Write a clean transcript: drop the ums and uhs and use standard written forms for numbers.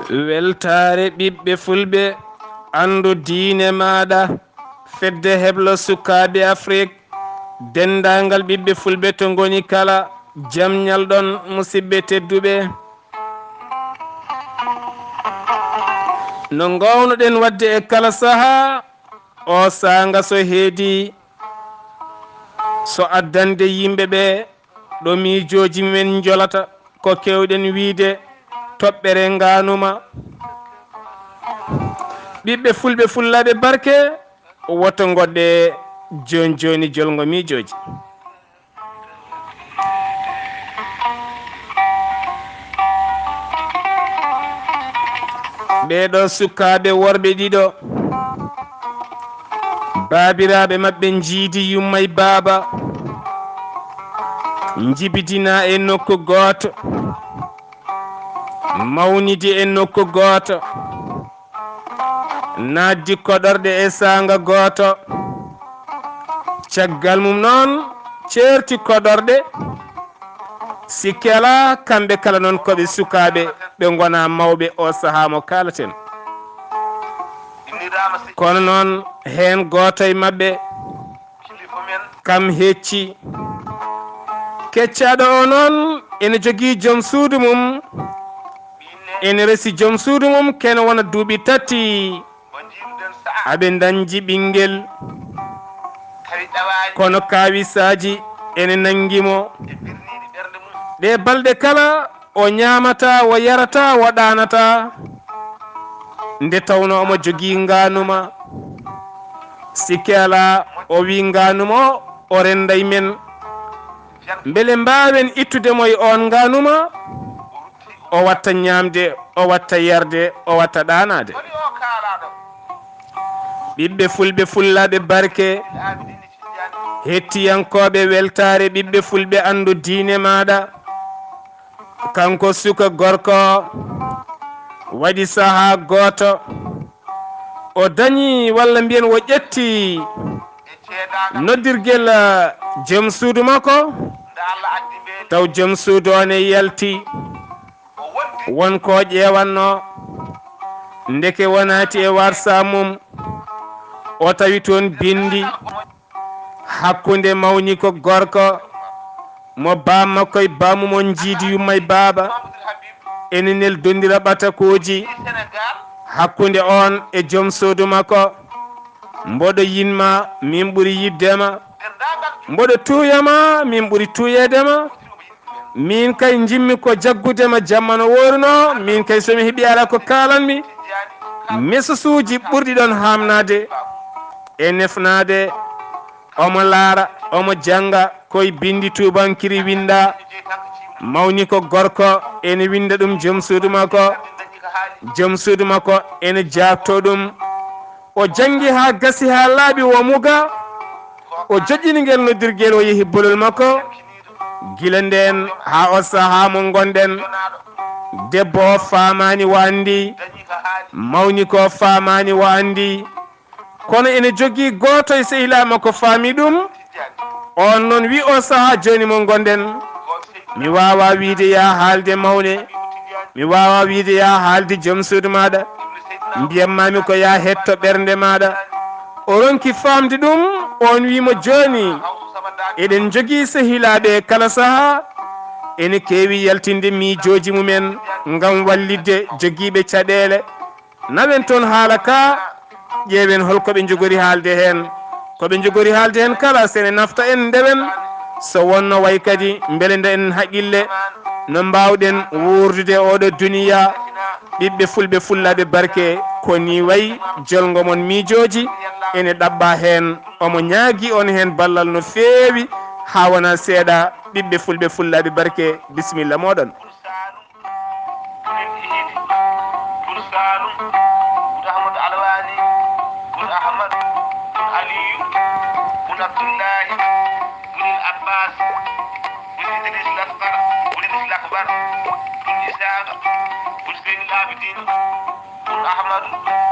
weltare ɓiɓɓe fulɓe andu diine maɗa fedde heblo sukaɓe Afrique dendagal ɓiɓɓe fulɓe to goni kala jam ñalɗon musidɓe tedduɓe no gownoɗen wadde e kala saaha o sanga so heedi so addande yimɓeɓe ɗo miijoji men jolata ko kewɗen wiide toɓɓere nganuma ɓiɓɓe fulɓe fullaɓe barke woto goɗɗe joni joni jolgo miijoji ɓeɗo sukaɓe worɓe ɗiɗo babiraɓe mabɓe jiidi yummay baaba jibidina e nokku goto mawnidi e nokku goto naddi koɗorɗe e sanga goto caggal mum noon ceerti koɗorɗe sikkela kamɓe kala noon koɓe sukaɓe ɓe gona mawɓe o saaha mo kalaten kono noon hen goto e mabɓe kam hecci keccaɗo o noon ene jogui joom suudu mum ene resi joom suudu mum kene wona duuɓi tati aɓe dañji ɓinguel kono kawisaji ene nanguimo ɗe balɗe kala o ñamata o yarata o ɗanata nde tawno omo jogui nganuma sikke ala o wi nganuma o renday men beele mbawen ittudemo e on nganuma o watta ñamde o watta yarde o watta ɗanade ɓiɓɓe fulɓe fullaɓe barke hettiyankoɓe weltare ɓiɓɓe fulɓe andu diine maɗa kanko suka gorko waɗi saaha goto o dañi walla mbiyen o ƴetti noddirguel joom suudu makko taw joom suudu o ne yalti wonko ƴewanno ndeke wonati e warsa mum o tawi toon bindi hakkude mawni ko gorko mo bammakko e bamumon jiidi yummay baaba ene nel dondira ɓatakoji hakkude on e joom suudu makko mboɗo yinma min ɓuuri yiddema mboɗo tuyama min ɓuuri tuyedema min kay jimmi ko jaggudema jamma no woruno min kay somi heeɓi ala ko kalanmi mesosuji ɓurɗi ɗon hamnade e nefnade omo laara omo janga koye bindi tubankiri winda mawni ko gorko ene winda ɗum joom suudu makko ene jabto ɗum o jangi ha gasi ha laaɓi o muga o joƴƴini guel noddirguel o yeehi bolol makko gila nden ha o saaha mo gonɗen debbo o famani o andi mawni ko famani o andi kono ene jogui goto e sehila makko faami ɗum on noon wi o saaha joni mo gonɗen mi wawa wiide ya haalde mawne mi wawa wiide ya haalde joom suudu maɗa mbiyatmami ko ya hetto ɓernde maɗa o ronki famde ɗum on wimo joni eɗen jogui sehilaɓe kala saaha ene kewi yaltinde miijoji mumen gam wallidde joguiɓe caɗele nawen toon haala ka ƴeewen holkoɓe jogori haalde hen koɓe jogori haalde hen kala sene nafta en ndewen so wonno way kadi beele nde en haqqille no mbawɗen wurdude oɗo duniya ɓiɓɓe fulɓe fullaɓe barke ko ni wayi jolgo mon miijoji ene ɗabba hen omo ñaagui on hen ballal no feewi ha wona seeɗa ɓiɓɓe fulɓe fullaɓe barke bisimilla moɗon أحمد